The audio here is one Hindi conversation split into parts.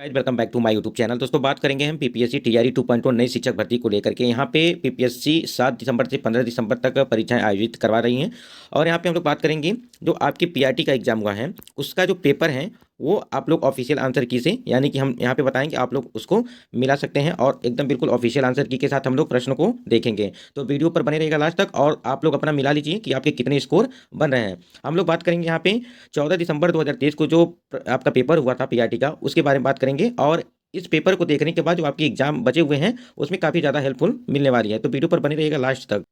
Guys welcome back to my YouTube channel. दोस्तों बात करेंगे हम पीपीएससी टीआरई 2.0 नई शिक्षक भर्ती को लेकर के। यहाँ पे पीपीएससी 7 दिसंबर से 15 दिसंबर तक परीक्षाएं आयोजित करवा रही हैं। और यहाँ पे हम लोग बात करेंगे जो आपकी पीआरटी का एग्जाम हुआ है उसका जो पेपर है वो आप लोग ऑफिशियल आंसर की से, यानी कि हम यहाँ पे बताएंगे आप लोग उसको मिला सकते हैं और एकदम बिल्कुल ऑफिशियल आंसर की के साथ हम लोग प्रश्न को देखेंगे। तो वीडियो पर बने रहेगा लास्ट तक और आप लोग अपना मिला लीजिए कि आपके कितने स्कोर बन रहे हैं। हम लोग बात करेंगे यहाँ पे 14 दिसंबर 2023 को जो आपका पेपर हुआ था पीआरटी का, उसके बारे में बात करेंगे। और इस पेपर को देखने के बाद जो आपके एग्जाम बचे हुए हैं उसमें काफ़ी ज़्यादा हेल्पफुल मिलने वाली है। तो वीडियो पर बने रहिएगा लास्ट तक।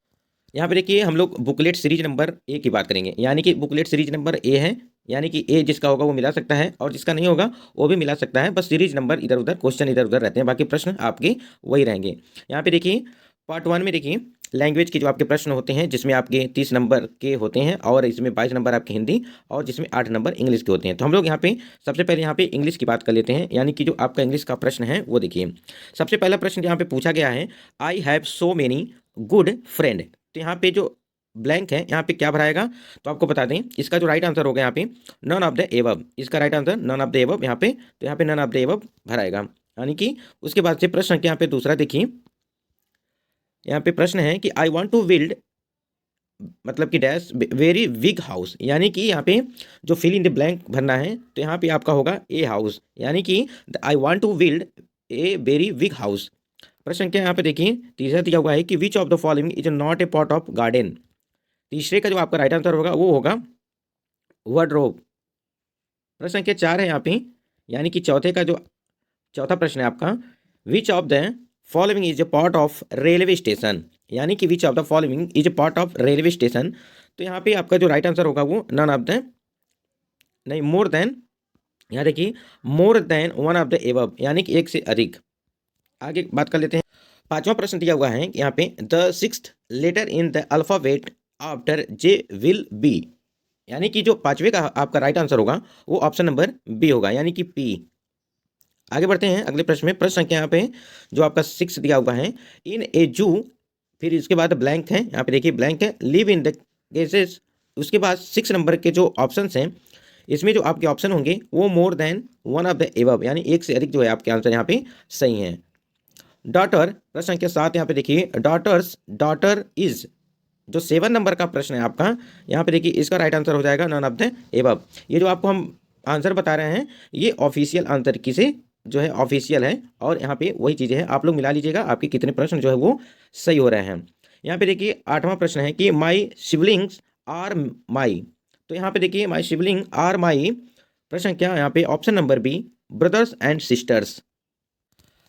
यहाँ पे देखिए हम लोग बुकलेट सीरीज नंबर ए की बात करेंगे, यानी कि बुकलेट सीरीज नंबर ए है, यानी कि ए जिसका होगा वो मिला सकता है और जिसका नहीं होगा वो भी मिला सकता है। बस सीरीज नंबर इधर उधर, क्वेश्चन इधर उधर रहते हैं, बाकी प्रश्न आपके वही रहेंगे। यहाँ पे देखिए पार्ट 1 में देखिए लैंग्वेज के जो आपके प्रश्न होते हैं जिसमें आपके 30 नंबर के होते हैं और इसमें 22 नंबर आपकी हिंदी और जिसमें 8 नंबर इंग्लिश के होते हैं। तो हम लोग यहाँ पे सबसे पहले यहाँ पे इंग्लिश की बात कर लेते हैं, यानी कि जो आपका इंग्लिश का प्रश्न है वो देखिए। सबसे पहला प्रश्न यहाँ पे पूछा गया है, I have so many good friend. तो यहाँ पे जो ब्लैंक है यहाँ पे क्या भराएगा, तो आपको बता दें इसका जो राइट आंसर होगा यहाँ पे नन ऑफ द एबव। इसका right answer none of the above यहाँ पे, तो यहाँ पे नन ऑफ द एबव भराएगा। यानी कि उसके बाद से प्रश्न यहाँ पे दूसरा देखिए, यहाँ पे प्रश्न है कि आई वॉन्ट टू बिल्ड मतलब कि डैश वेरी बिग हाउस, यानी कि यहाँ पे जो फिल इन द ब्लैंक भरना है तो यहाँ पे आपका होगा ए हाउस, यानी कि I want to build a very big house. प्रश्न क्या यहाँ पे देखिए तीसरा दिया हुआ है कि which of the following is not a part of garden. तीसरे का जो आपका राइट आंसर होगा वो होगा वार्डरोब। प्रश्न संख्या 4 है यहाँ पे, यानी कि चौथे का जो चौथा प्रश्न है आपका, which of the following is a part of railway station, यानी कि which of the following is a part of railway station. तो यहाँ पे आपका जो राइट आंसर होगा वो नन ऑफ द, नहीं मोर देन, यहाँ देखिए more than one of the above, यानी कि एक से अधिक। आगे बात कर लेते हैं। पांचवा प्रश्न दिया हुआ है यहाँ पे the sixth letter in the alphabet after J will be, यानी कि जो पांचवे का आपका राइट आंसर होगा वो ऑप्शन नंबर बी होगा, यानी कि पी। आगे बढ़ते हैं अगले प्रश्न में। प्रश्न संख्या यहाँ पे जो आपका 6 दिया हुआ है, इन ए जू, फिर इसके बाद ब्लैंक है, यहाँ पे देखिए ब्लैंक है, लिव इन द केसेस। उसके बाद 6 नंबर के जो ऑप्शन हैं इसमें जो आपके ऑप्शन होंगे वो more than one of the above, यानी एक से अधिक जो है आपके आंसर यहाँ पे सही है। डॉटर प्रश्न संख्या 7 यहाँ पे देखिए डॉटर्स, डॉटर इज, जो 7 नंबर का प्रश्न है आपका, यहाँ पे देखिए इसका राइट आंसर हो जाएगा नन ऑफ द एबव। ये जो आपको हम आंसर बता रहे हैं ये ऑफिशियल आंसर की से जो है ऑफिशियल है और यहाँ पे वही चीज़ें हैं, आप लोग मिला लीजिएगा आपके कितने प्रश्न जो है वो सही हो रहे हैं। यहाँ पे देखिए 8वां प्रश्न है कि माई सिबलिंग्स आर माई। तो यहाँ पे देखिए माई सिबलिंग आर माई, प्रश्न क्या यहाँ पे option number B brothers and sisters.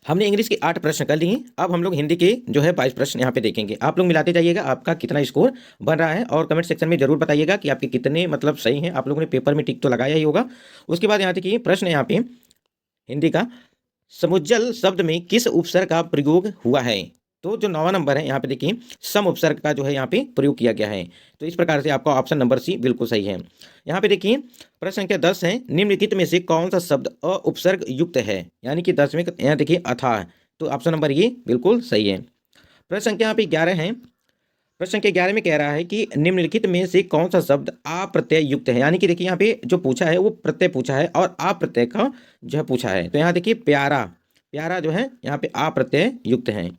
हमने इंग्लिश के 8 प्रश्न कर लिए, अब हम लोग हिंदी के जो है 22 प्रश्न यहाँ पे देखेंगे। आप लोग मिलाते जाइएगा आपका कितना स्कोर बन रहा है और कमेंट सेक्शन में जरूर बताइएगा कि आपके कितने मतलब सही हैं। आप लोगों ने पेपर में टिक तो लगाया ही होगा। उसके बाद यहाँ देखिए प्रश्न यहाँ पे हिंदी का, समुज्जल शब्द में किस उपसर्ग का प्रयोग हुआ है। तो जो 9वां नंबर है यहाँ पे देखिए सम उपसर्ग का जो है यहाँ पे प्रयोग किया गया है। तो इस प्रकार से आपका ऑप्शन नंबर सी बिल्कुल सही है। यहाँ पे देखिए प्रश्न संख्या 10 है, निम्नलिखित में से कौन सा शब्द उपसर्ग युक्त है, यानी कि 10 में यहाँ देखिए अथाह, तो ऑप्शन नंबर ये बिल्कुल सही है। प्रश्न संख्या यहाँ पे 11 है, प्रश्न संख्या 11 में कह रहा है कि निम्नलिखित में से कौन सा शब्द आ प्रत्यय युक्त है, यानी कि देखिए यहाँ पे जो पूछा है वो प्रत्यय पूछा है और आ प्रत्यय का जो है पूछा है। तो यहाँ देखिए प्यारा, प्यारा जो है यहाँ पे आ प्रत्यय युक्त है।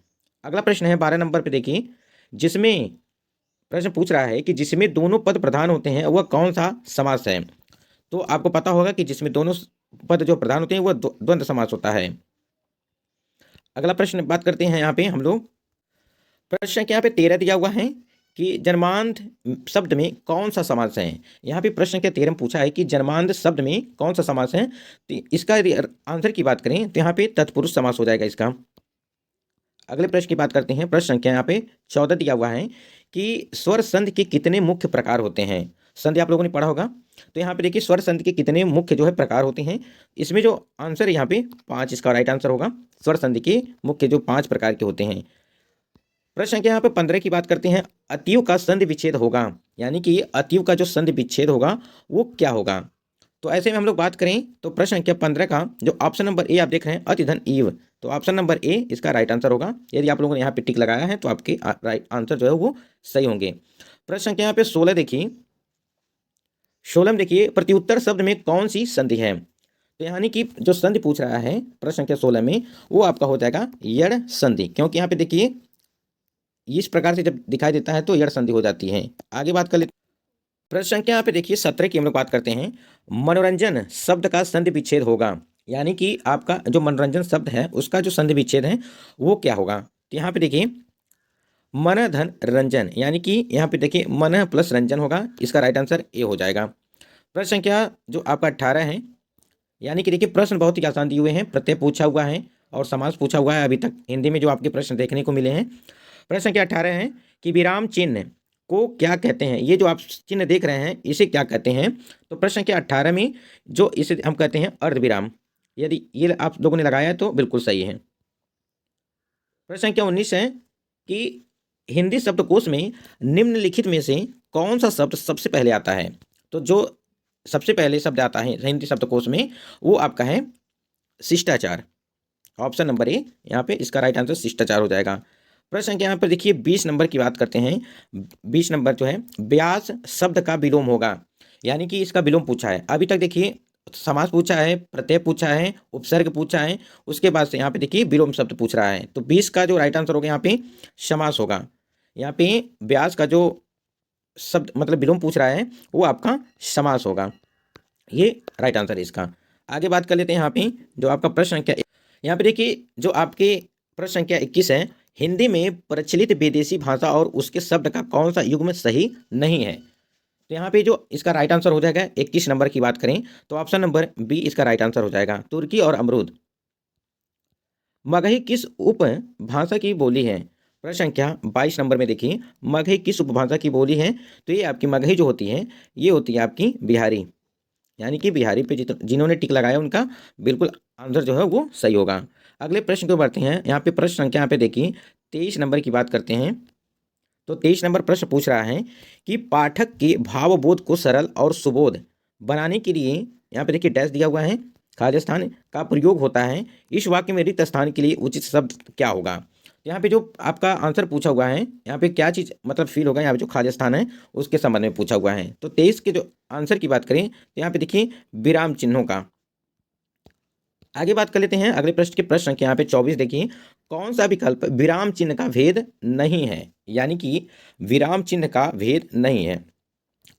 अगला प्रश्न है 12 नंबर पे देखिए, जिसमें प्रश्न पूछ रहा है कि जिसमें दोनों पद प्रधान होते हैं वह कौन सा समास है। तो आपको पता होगा कि जिसमें दोनों पद जो प्रधान होते हैं वह द्वंद्व समास होता है। अगला प्रश्न बात करते हैं यहाँ पे हम लोग, प्रश्न यहाँ पे 13 दिया हुआ है कि जन्मांध शब्द में कौन सा समास है। यहाँ पे प्रश्न के 13 में पूछा है कि जन्मांध शब्द में कौन सा समास है। तो इसका आंसर की बात करें तो यहाँ पे तत्पुरुष समास हो जाएगा इसका। अगले प्रश्न की बात करते हैं। प्रश्न संख्या यहाँ पे 14 दिया हुआ है कि स्वर संधि के कितने मुख्य प्रकार होते हैं। संधि आप लोगों ने पढ़ा होगा, तो यहाँ पे देखिए स्वर संधि के कितने मुख्य जो है प्रकार होते हैं। इसमें जो आंसर है यहाँ पे 5 इसका राइट आंसर होगा। स्वर संधि के मुख्य जो 5 प्रकार के होते हैं। प्रश्न संख्या यहाँ पे 15 की बात करते हैं, अतियु का संधि विच्छेद होगा, यानी कि अतियु का जो संधि विच्छेद होगा वो क्या होगा। तो ऐसे में हम लोग बात करें तो प्रश्न संख्या 15 का जो ऑप्शन नंबर ए आप देख रहे हैं अतिधन ईव, तो ऑप्शन नंबर ए इसका राइट आंसर होगा। यदि आप लोगों ने यहाँ पे टिक लगाया है तो आपके राइट आंसर जो है वो सही होंगे। प्रश्न संख्या यहाँ पे 16 देखिए, 16 में देखिए प्रत्युत्तर शब्द में कौन सी संधि है। तो यानी कि जो संधि पूछ रहा है प्रश्न संख्या 16 में, वो आपका हो जाएगा यड़ संधि, क्योंकि यहाँ पे देखिए इस प्रकार से जब दिखाई देता है तो यड़ संधि हो जाती है। आगे बात कर लेते प्रश्न संख्या यहाँ पे देखिए 17 की हम लोग बात करते हैं। मनोरंजन शब्द का संधि विच्छेद होगा, यानी कि आपका जो मनोरंजन शब्द है उसका जो संधि विच्छेद है वो क्या होगा। तो यहाँ पे देखिए मन धन रंजन, यानी कि यहाँ पे देखिए मन प्लस रंजन होगा, इसका राइट आंसर ए हो जाएगा। प्रश्न संख्या जो आपका 18 है, यानी कि देखिए प्रश्न बहुत ही आसान दिए हुए हैं, प्रत्यय पूछा हुआ है और समास पूछा हुआ है। अभी तक हिंदी में जो आपके प्रश्न देखने को मिले हैं। प्रश्न संख्या 18 है कि विराम चिन्ह को क्या कहते हैं। ये जो आप चिन्ह देख रहे हैं इसे क्या कहते हैं। तो प्रश्न संख्या 18 में जो इसे हम कहते हैं अर्धविराम। यदि ये आप लोगों ने लगाया है तो बिल्कुल सही है। प्रश्न संख्या 19 है कि हिंदी शब्दकोश में निम्नलिखित में से कौन सा शब्द सबसे पहले आता है। तो जो सबसे पहले शब्द आता है हिंदी शब्दकोश में वो आपका है शिष्टाचार। ऑप्शन नंबर ए यहाँ पे इसका राइट आंसर शिष्टाचार हो जाएगा। प्रश्न संख्या यहाँ पर देखिए 20 नंबर की बात करते हैं। 20 नंबर जो है व्यास शब्द का विलोम होगा, यानी कि इसका विलोम पूछा है। अभी तक देखिए समास पूछा है, प्रत्यय पूछा है, उपसर्ग पूछा है, उसके बाद से यहाँ पे देखिए विलोम शब्द पूछ रहा है। तो 20 का जो राइट आंसर होगा यहाँ पे समास होगा। यहाँ पे व्यास का जो शब्द मतलब विलोम पूछ रहा है वो आपका समास होगा, ये राइट आंसर है इसका। आगे बात कर लेते हैं यहाँ पे जो आपका प्रश्न संख्या यहाँ पे देखिए जो आपके प्रश्न संख्या 21 है, हिंदी में प्रचलित विदेशी भाषा और उसके शब्द का कौन सा युग्म सही नहीं है। तो यहाँ पे जो इसका राइट आंसर हो जाएगा 21 नंबर की बात करें तो ऑप्शन नंबर बी इसका राइट आंसर हो जाएगा, तुर्की और अमरूद। मगही किस उप भाषा की बोली है। प्रश्न संख्या 22 नंबर में देखिए मगही किस उपभाषा की बोली है। तो ये आपकी मगही जो होती है ये होती है आपकी बिहारी, यानी कि बिहारी पे जिन्होंने टिक लगाया उनका बिल्कुल आंसर जो है वो सही होगा। अगले प्रश्न को बढ़ते हैं। यहाँ पे प्रश्न संख्या यहाँ पे देखिए 23 नंबर की बात करते हैं। तो 23 नंबर प्रश्न पूछ रहा है कि पाठक के भावबोध को सरल और सुबोध बनाने के लिए यहाँ पे देखिए डैश दिया हुआ है, खाली स्थान का प्रयोग होता है। इस वाक्य में रिक्त स्थान के लिए उचित शब्द क्या होगा। यहाँ पे जो आपका आंसर पूछा हुआ है यहाँ पे क्या चीज़ मतलब फील होगा, यहाँ पे जो खाली स्थान है उसके संबंध में पूछा हुआ है। तो 23 के जो आंसर की बात करें तो यहाँ पे देखिए विराम चिन्हों का। आगे बात कर लेते हैं अगले प्रश्न के प्रश्न संख्या यहाँ पे 24 देखिए कौन सा विकल्प विराम चिन्ह का भेद नहीं है, यानी कि विराम चिन्ह का भेद नहीं है।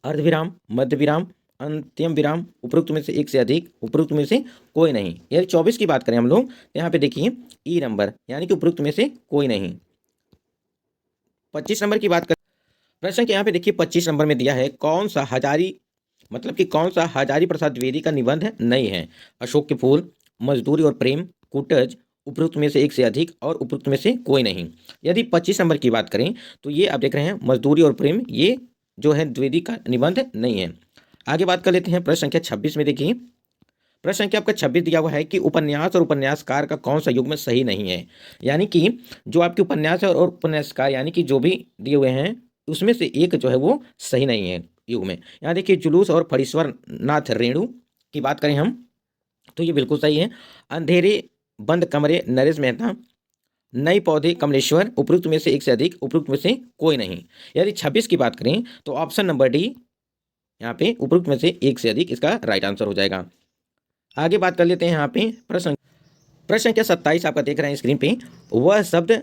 अर्धविराम, मध्य विराम, अंतिम विराम, उपरोक्त में से एक से अधिक, उपरोक्त में से कोई नहीं। यदि 24 की बात करें हम लोग तो यहाँ पे देखिए ई नंबर, यानी कि उपरोक्त में से कोई नहीं। 25 नंबर की बात करें प्रश्न के यहाँ पे देखिए 25 नंबर में दिया है कौन सा हजारी मतलब कि कौन सा हजारी प्रसाद द्विवेदी का निबंध नहीं है। अशोक के फूल, मजदूरी और प्रेम, कुटज, उपरोक्त में से एक से अधिक और उपरोक्त में से कोई नहीं। यदि 25 नंबर की बात करें तो ये आप देख रहे हैं मजदूरी और प्रेम, ये जो है द्विवेदी का निबंध नहीं है। आगे बात कर लेते हैं प्रश्न संख्या 26 में देखिए प्रश्न संख्या आपका 26 दिया हुआ है कि उपन्यास और उपन्यासकार का कौन सा युग्म सही नहीं है, यानी कि जो आपके उपन्यास है और उपन्यासकार यानी कि जो भी दिए हुए हैं उसमें से एक जो है वो सही नहीं है युग में। यहाँ देखिए जुलूस और फणीश्वर नाथ रेणु की बात करें हम तो ये बिल्कुल सही है। अंधेरे बंद कमरे नरेश मेहता, नए पौधे कमलेश्वर, उपरोक्त में से एक से अधिक, उपरोक्त में से कोई नहीं। यदि 26 की बात करें तो ऑप्शन नंबर डी यहाँ पे उपरोक्त में से एक से अधिक इसका राइट आंसर हो जाएगा। आगे बात कर लेते हैं यहाँ पे प्रश्न संख्या 27 आपका देख रहे हैं स्क्रीन पे। वह शब्द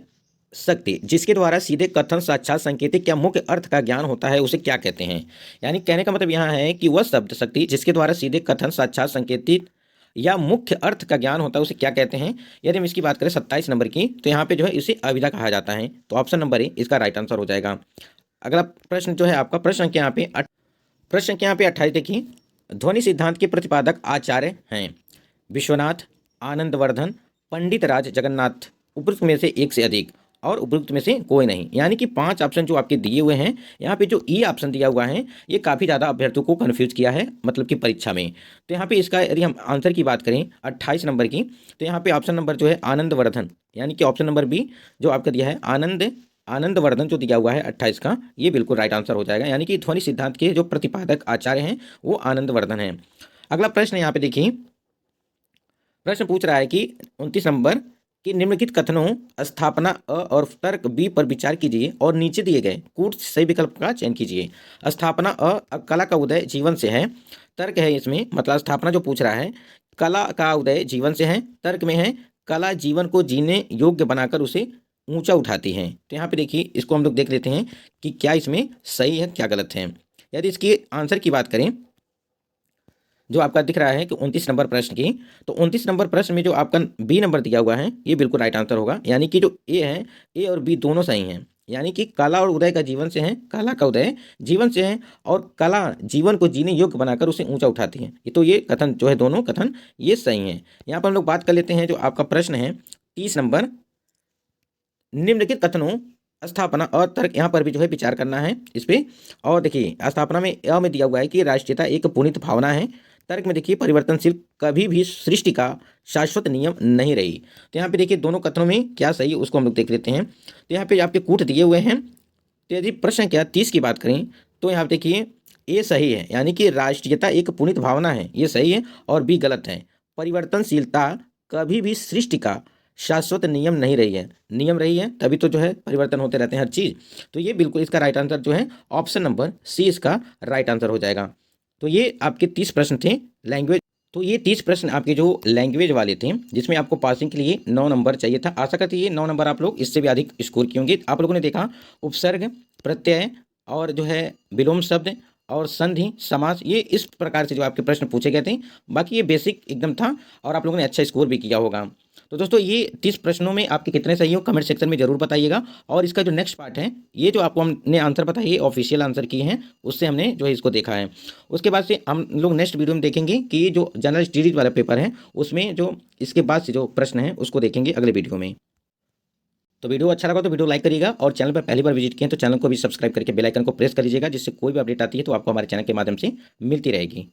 शक्ति जिसके द्वारा सीधे कथन साक्षात संकेतिक या मुख्य अर्थ का ज्ञान होता है उसे क्या कहते हैं। यानी कहने का मतलब यहाँ है कि वह शब्द शक्ति जिसके द्वारा सीधे कथन साक्षात संकेतिक या मुख्य अर्थ का ज्ञान होता है उसे क्या कहते हैं। यदि हम इसकी बात करें 27 नंबर की तो यहाँ पे जो है इसे अभिधा कहा जाता है। तो ऑप्शन नंबर ए इसका राइट आंसर हो जाएगा। अगला प्रश्न जो है आपका प्रश्न संख्या यहाँ पे 28 देखिए ध्वनि सिद्धांत के प्रतिपादक आचार्य हैं विश्वनाथ, आनंदवर्धन, पंडित राज जगन्नाथ, उपरोक्त में से एक से अधिक और उपरोक्त में से कोई नहीं। यानी कि 5 ऑप्शन जो आपके दिए हुए हैं यहाँ पे जो ई ऑप्शन दिया हुआ है ये काफ़ी ज़्यादा अभ्यर्थियों को कन्फ्यूज किया है मतलब कि परीक्षा में। तो यहाँ पे इसका यदि हम आंसर की बात करें 28 नंबर की तो यहाँ पे ऑप्शन नंबर जो है आनंदवर्धन, यानी कि ऑप्शन नंबर बी जो आपका दिया है आनंदवर्धन जो दिया हुआ है 28 का ये बिल्कुल राइट आंसर हो जाएगा। यानी कि ध्वनि सिद्धांत के जो प्रतिपादक आचार्य हैं वो आनंदवर्धन हैं। अगला प्रश्न यहाँ पे देखिए प्रश्न पूछ रहा है कि 29 नंबर कि निम्नलिखित कथनों स्थापना अ और तर्क बी पर विचार कीजिए और नीचे दिए गए कूट सही विकल्प का चयन कीजिए। स्थापना अ कला का उदय जीवन से है, तर्क है इसमें मतलब स्थापना जो पूछ रहा है कला का उदय जीवन से है, तर्क में है कला जीवन को जीने योग्य बनाकर उसे ऊंचा उठाती है। तो यहाँ पे देखिए इसको हम लोग देख लेते हैं कि क्या इसमें सही है क्या गलत है। यदि इसकी आंसर की बात करें जो आपका दिख रहा है कि 29 नंबर प्रश्न की, तो 29 नंबर प्रश्न में जो आपका बी नंबर दिया हुआ है ये बिल्कुल राइट आंसर होगा। यानी कि जो ए है, ए और बी दोनों सही हैं। यानी कि कला और उदय का जीवन से है, कला का उदय जीवन से है और कला जीवन को जीने योग्य बनाकर उसे ऊंचा उठाती है। ये तो ये कथन जो है दोनों कथन ये सही है। यहाँ पर हम लोग बात कर लेते हैं जो आपका प्रश्न है 30 नंबर, निम्नलिखित कथनों स्थापना और तर्क, यहाँ पर भी जो है विचार करना है इस पे। और देखिए स्थापना में अ में दिया हुआ है कि राष्ट्रीयता एक पुनीत भावना है। तर्क में देखिए परिवर्तनशील कभी भी सृष्टि का शाश्वत नियम नहीं रही। तो यहाँ पे देखिए दोनों कथनों में क्या सही है उसको हम लोग देख लेते हैं। तो यहाँ पे आपके कूट दिए हुए हैं। तो यदि प्रश्न क्या 30 की बात करें तो यहाँ पे देखिए ए सही है, यानी कि राष्ट्रीयता एक पुनीत भावना है, ये सही है। और बी गलत है, परिवर्तनशीलता कभी भी सृष्टि का शाश्वत नियम नहीं रही है। नियम रही है तभी तो जो है परिवर्तन होते रहते हैं हर चीज़। तो ये बिल्कुल इसका राइट आंसर जो है ऑप्शन नंबर सी इसका राइट आंसर हो जाएगा। तो ये आपके 30 प्रश्न थे लैंग्वेज। तो ये 30 प्रश्न आपके जो लैंग्वेज वाले थे जिसमें आपको पासिंग के लिए 9 नंबर चाहिए था। आशा करती है ये 9 नंबर आप लोग इससे भी अधिक स्कोर किए होंगे। आप लोगों ने देखा उपसर्ग, प्रत्यय और जो है विलोम शब्द और संधि समास, ये इस प्रकार से जो आपके प्रश्न पूछे गए थे। बाकी ये बेसिक एकदम था और आप लोगों ने अच्छा स्कोर भी किया होगा। तो दोस्तों ये 30 प्रश्नों में आपके कितने सही हो कमेंट सेक्शन में जरूर बताइएगा। और इसका जो नेक्स्ट पार्ट है ये जो आपको हमने आंसर बताया ये ऑफिशियल आंसर किए हैं, उससे हमने जो है इसको देखा है। उसके बाद से हम लोग नेक्स्ट वीडियो में देखेंगे कि ये जो जनरल स्टडीज वाला पेपर है उसमें जो इसके बाद से जो प्रश्न है उसको देखेंगे अगले वीडियो में। तो वीडियो अच्छा लगा तो वीडियो लाइक करिएगा और चैनल पर पहली बार विजिट किए तो चैनल को भी सब्सक्राइब करके बेल आइकन को प्रेस कर लीजिएगा, जिससे कोई भी अपडेट आती है तो आपको हमारे चैनल के माध्यम से मिलती रहेगी।